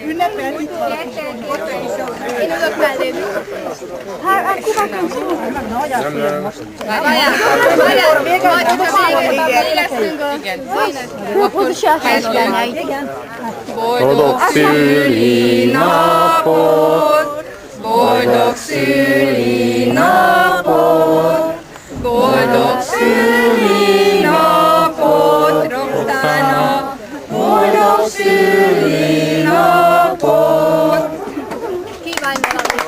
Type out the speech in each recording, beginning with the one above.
Ünnepelt itt van. Én ülök melléd. Hát kivágtunk szó. Nagy a film most. Várjál, Boldog szülinapot, boldog szülinapot, boldog szülinapot, Roktána, boldog szülinapot. Kívánj valamit!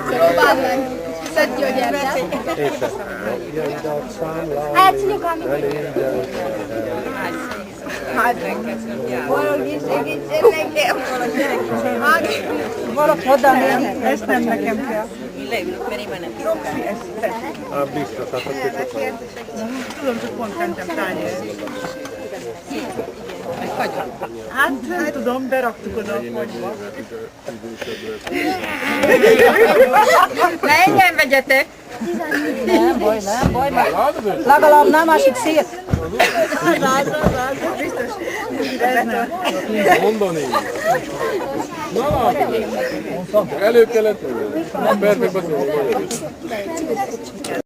Próbáld meg! Szedj gyögyert! Elszívjuk a Valaki oda néni, ezt nem nekem kell. Biztos, hát azt Tudom, csak pont mentem tányérni. Hát nem tudom, beraktuk oda a fogyba. Ne ingyen vegyetek! Nem baj, legalább nem ásik szét. Biztos. Ez nem. mondani. Na, elő kellett. Perfekt,